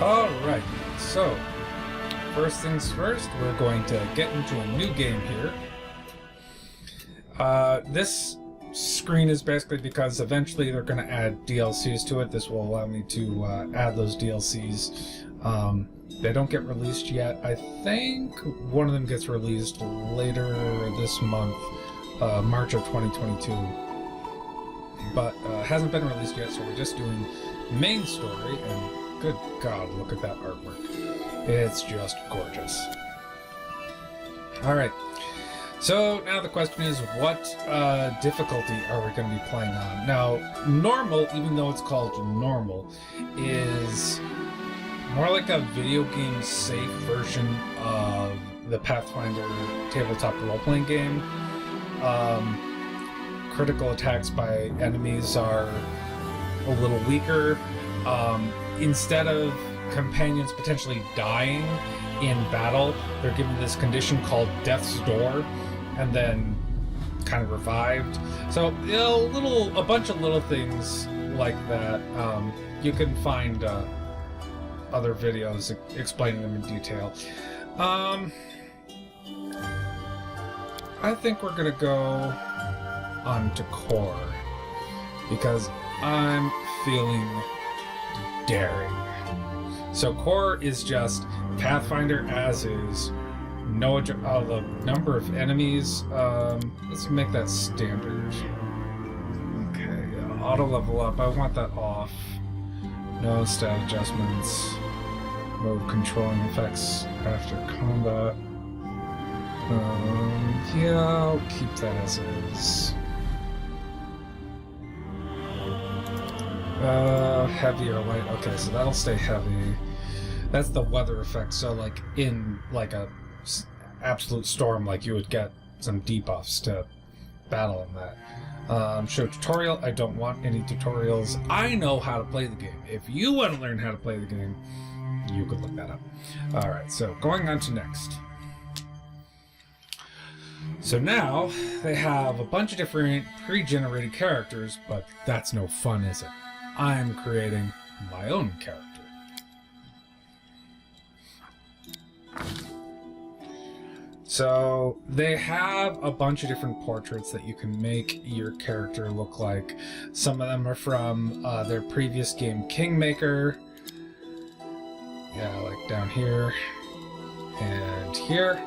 Alright, so first things first, we're going to get into a new game here. This screen is basically because eventually they're going to add DLCs to it. This will allow me to add those DLCs. They don't get released yet. I think one of them gets released later this month, March of 2022. But hasn't been released yet, so we're just doing main story, and good God, look at that artwork. It's just gorgeous. Alright, so now the question is, what difficulty are we going to be playing on? Now, normal, even though it's called normal, is more like a video game safe version of the Pathfinder tabletop role-playing game. Critical attacks by enemies are a little weaker. Instead of companions potentially dying in battle, they're given this condition called Death's Door, and then kind of revived. So a bunch of little things like that. You can find other videos explaining them in detail. I think we're gonna go on to core because I'm feeling daring. So core is just Pathfinder as is. No, the number of enemies. Let's make that standard. Okay, auto level up. I want that off. No stat adjustments. Mode controlling effects after combat. Yeah, I'll keep that as is. Heavy or light. Okay, so that'll stay heavy. That's the weather effect. So, like in like a absolute storm, like you would get some debuffs to battle in that. Show tutorial. I don't want any tutorials. I know how to play the game. If you want to learn how to play the game, you could look that up. All right. So going on to next. So now they have a bunch of different pre-generated characters, but that's no fun, is it? I'm creating my own character. So they have a bunch of different portraits that you can make your character look like. Some of them are from their previous game, Kingmaker. Yeah, like down here and here.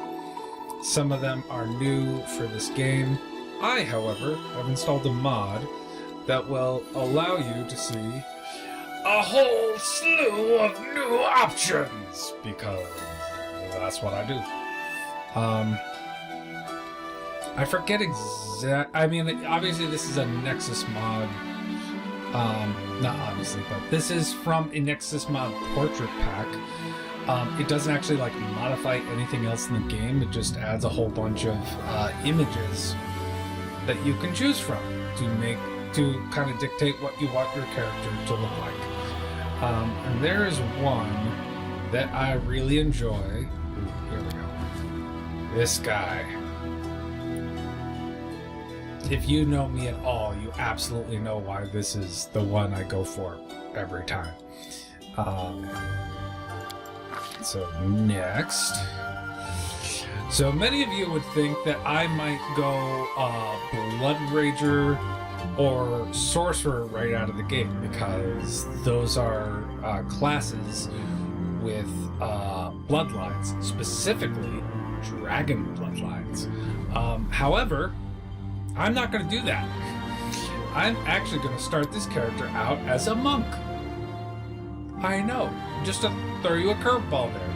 Some of them are new for this game. I, however, have installed a mod that will allow you to see a whole slew of new options, because that's what I do. I forget I mean, obviously this is a Nexus mod. Not obviously, but this is from a Nexus mod portrait pack. It doesn't actually like modify anything else in the game. It just adds a whole bunch of images that you can choose from to kind of dictate what you want your character to look like. And there is one that I really enjoy. Ooh, here we go. This guy. If you know me at all, you absolutely know why this is the one I go for every time. So next. So many of you would think that I might go Blood Rager or Sorcerer right out of the gate, because those are classes with bloodlines, specifically dragon bloodlines. However, I'm not going to do that. I'm actually going to start this character out as a monk. I know, just to throw you a curveball there.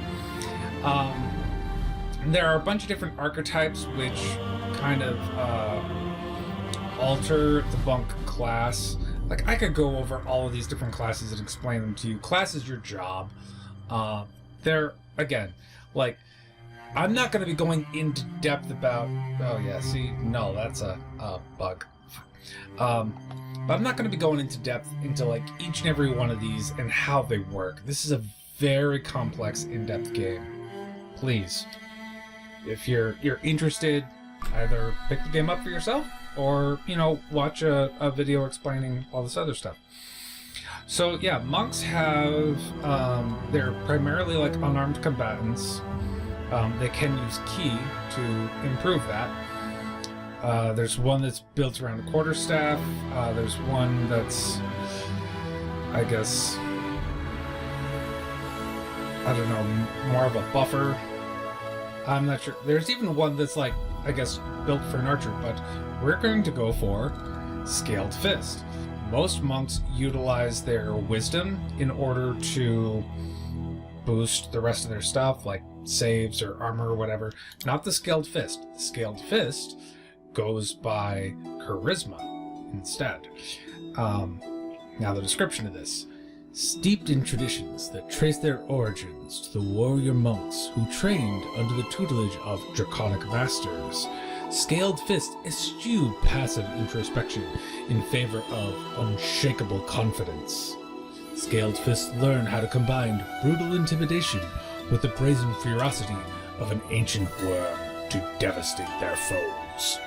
There are a bunch of different archetypes which kind of alter the monk class. Like, I could go over all of these different classes and explain them to you. Class is your job. They're, again, like, I'm not going to be going into depth about... Oh, yeah, see? No, that's a bug. But I'm not going to be going into depth into, like, each and every one of these and how they work. This is a very complex, in-depth game. Please, if you're interested, either pick the game up for yourself or, you know, watch a video explaining all this other stuff. So yeah, monks have, they're primarily like unarmed combatants. They can use ki to improve that. There's one that's built around a quarterstaff. There's one that's, I guess, I don't know, more of a buffer. I'm not sure. There's even one that's like, I guess, built for an archer, but we're going to go for Scaled Fist. Most monks utilize their wisdom in order to boost the rest of their stuff, like saves or armor or whatever. Not the Scaled Fist. The Scaled Fist goes by charisma instead. Now the description of this. Steeped in traditions that trace their origins to the warrior monks who trained under the tutelage of draconic masters, Scaled Fist eschew passive introspection in favor of unshakable confidence. Scaled Fists learn how to combine brutal intimidation with the brazen ferocity of an ancient worm to devastate their foes.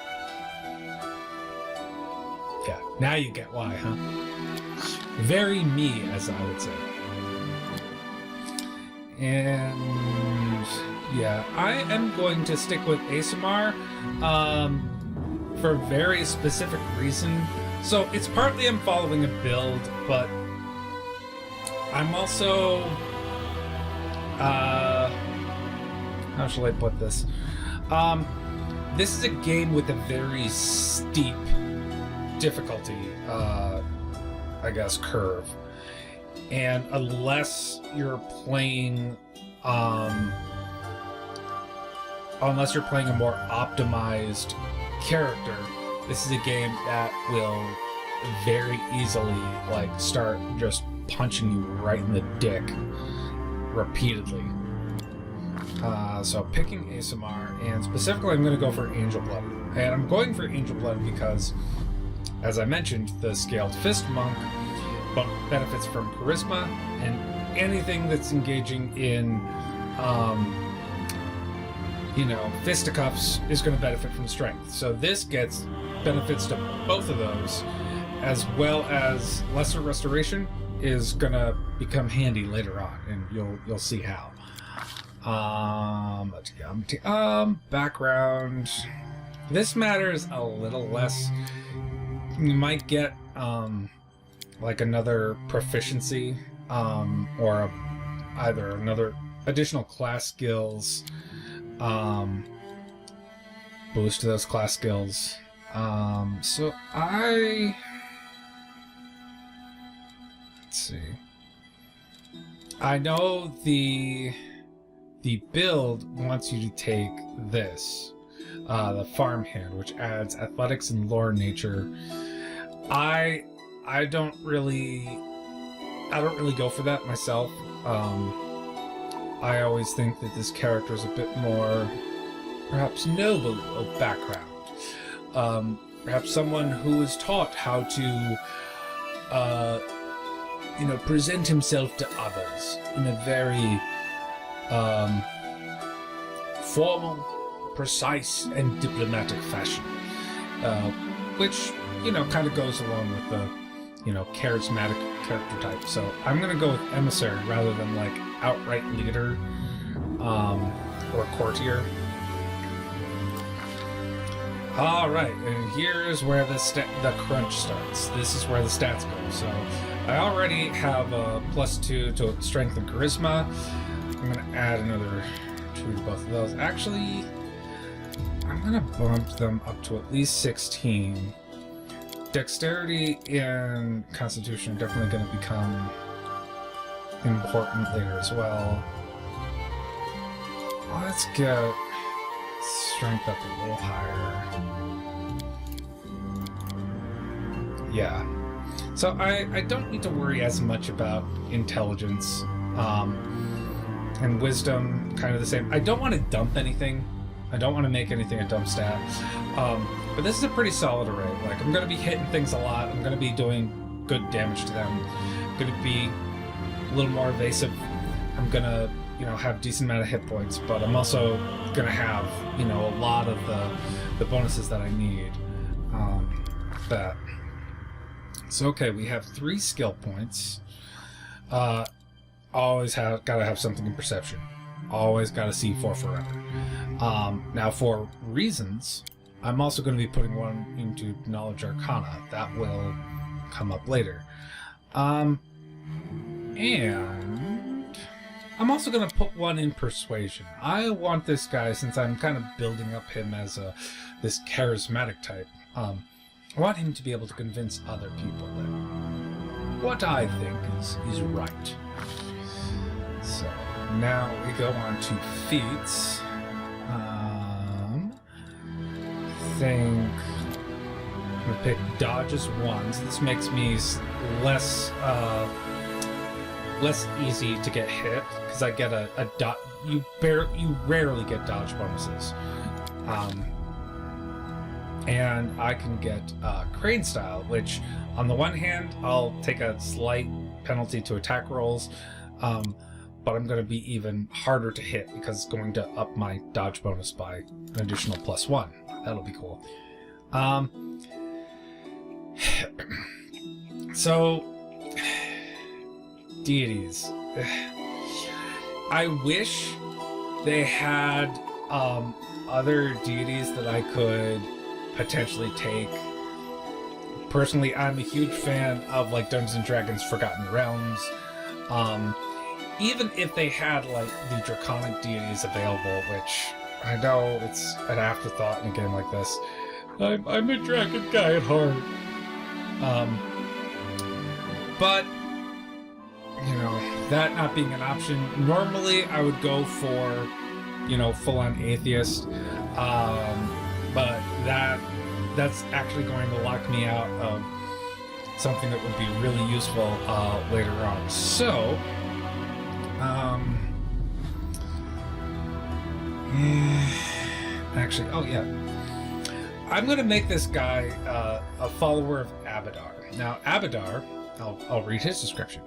Yeah, now you get why, huh? Very me, as I would say. And yeah, I am going to stick with ASMR for a very specific reason. So it's partly I'm following a build, but I'm also how shall I put this? This is a game with a very steep difficulty I guess curve, and unless you're playing unless you're playing a more optimized character, this is a game that will very easily like start just punching you right in the dick repeatedly. So picking ASMR, and specifically I'm going to go for Angel Blood. And I'm going for Angel Blood because, as I mentioned, the Scaled Fist monk benefits from charisma, and anything that's engaging in, fisticuffs is going to benefit from strength. So this gets benefits to both of those, as well as Lesser Restoration is going to become handy later on, and you'll see how. Background. This matters a little less. You might get like another proficiency, or either another additional class skills, boost to those class skills. So let's see. I know the build wants you to take this, the Farmhand, which adds athletics and lore nature. I don't really go for that myself. I always think that this character is a bit more, perhaps, noble of background. Perhaps someone who is taught how to, present himself to others in a very formal, precise, and diplomatic fashion, which kind of goes along with the charismatic character type. So I'm gonna go with emissary rather than like outright leader or courtier. All right, and here's where the crunch starts. This is where the stats go. So I already have a +2 to strength and charisma. I'm gonna add another 2 to both of those. Actually, I'm gonna bump them up to at least 16. Dexterity and Constitution are definitely going to become important later as well. Let's get strength up a little higher. Yeah. So I don't need to worry as much about intelligence, and wisdom, kind of the same. I don't want to dump anything. I don't want to make anything a dump stat. But this is a pretty solid array. Like, I'm going to be hitting things a lot. I'm going to be doing good damage to them. I'm going to be a little more evasive. I'm going to, have a decent amount of hit points, but I'm also going to have, a lot of the bonuses that I need. So, okay, we have 3 skill points. Always gotta have something in perception. Always gotta see 4 forever. Now, for reasons, I'm also going to be putting one into Knowledge Arcana. That will come up later. And I'm also going to put one in Persuasion. I want this guy, since I'm kind of building up him as this charismatic type, I want him to be able to convince other people that what I think is right. So now we go on to Feats. I think I'm gonna pick dodge as 1. So this makes me less easy to get hit because I get a dot. You rarely get dodge bonuses, and I can get crane style, which on the one hand I'll take a slight penalty to attack rolls, but I'm going to be even harder to hit because it's going to up my dodge bonus by an additional +1. That'll be cool. So, deities. I wish they had other deities that I could potentially take. Personally, I'm a huge fan of like Dungeons & Dragons Forgotten Realms. Even if they had like the draconic deities available, which I know it's an afterthought in a game like this. I'm a dragon guy at heart. But you know, that not being an option, normally I would go for, you know, full-on atheist. But that's actually going to lock me out of something that would be really useful later on. So, actually, oh yeah, I'm going to make this guy a follower of Abadar. Now, Abadar, I'll read his description.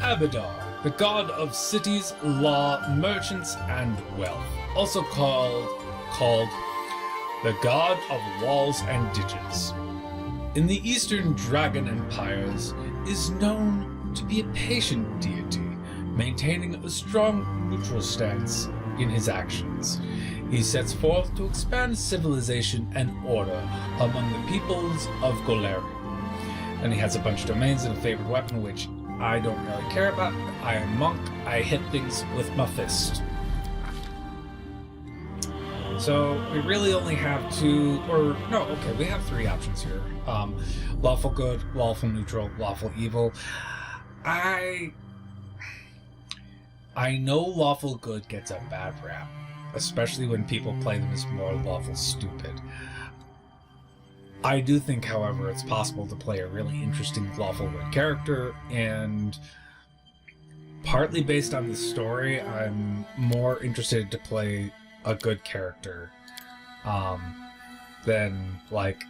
Abadar, the god of cities, law, merchants, and wealth, also called the god of walls and ditches. In the Eastern Dragon Empires, is known to be a patient deity, maintaining a strong neutral stance in his actions. He sets forth to expand civilization and order among the peoples of Golarion. And he has a bunch of domains and a favorite weapon, which I don't really care about. I am monk. I hit things with my fist. So we really only have 2, or no, okay, we have 3 options here. Lawful good, lawful neutral, lawful evil. I know lawful good gets a bad rap, especially when people play them as more lawful stupid. I do think, however, it's possible to play a really interesting lawful good character, and partly based on the story, I'm more interested to play a good character than like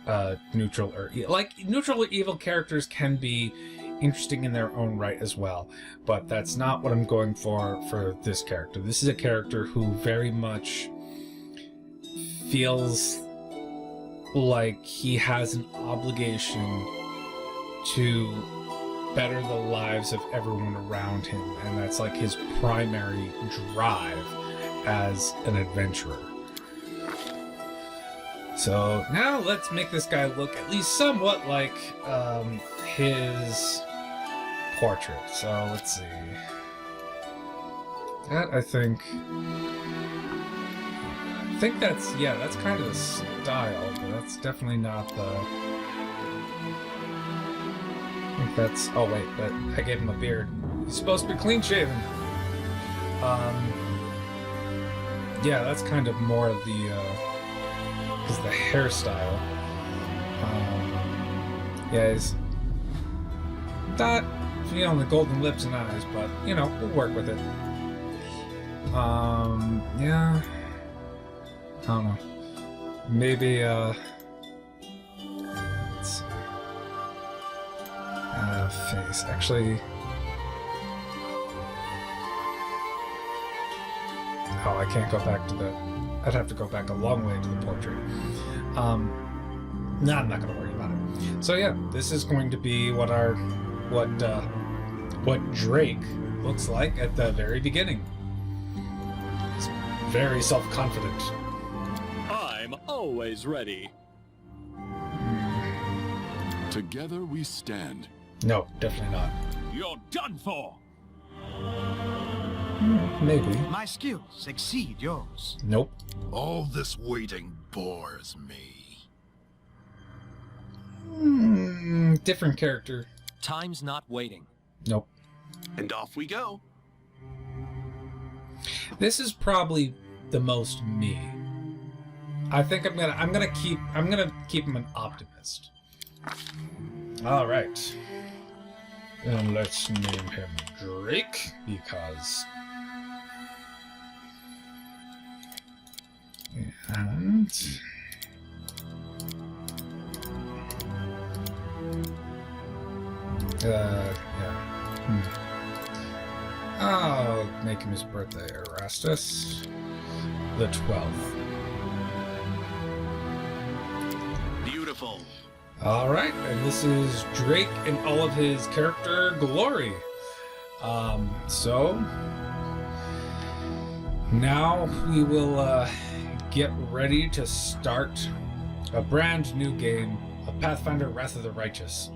neutral or neutral or evil characters can be interesting in their own right as well, but that's not what I'm going for this character. This is a character who very much feels like he has an obligation to better the lives of everyone around him, and that's like his primary drive as an adventurer. So now let's make this guy look at least somewhat like his portrait. So let's see. That I think that's, yeah, that's kind of the style, but that's definitely not the... I think that's... Oh wait, I gave him a beard. He's supposed to be clean shaven. Yeah, that's kind of more of the hairstyle. Yeah, he's not, you know, the golden lips and eyes, but you know, we'll work with it. Yeah. I don't know. Maybe, let's see. Face. Actually... Oh, I can't go back to the... I'd have to go back a long way to the portrait. No, I'm not going to worry about it. So yeah, this is going to be what Drake looks like at the very beginning. He's very self-confident. I'm always ready. Together we stand. No, definitely not. You're done for. Maybe. My skills exceed yours. Nope. All this waiting bores me. Different character. Time's not waiting. Nope. And off we go. This is probably the most me. I think I'm gonna keep him an optimist. All right. And let's name him Drake because. And. Yeah. I'll make him his birthday, Erastus. The 12th. Beautiful. Alright, and this is Drake in all of his character glory. So now we will get ready to start a brand new game of Pathfinder Wrath of the Righteous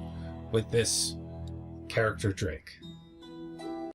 with this character Drake.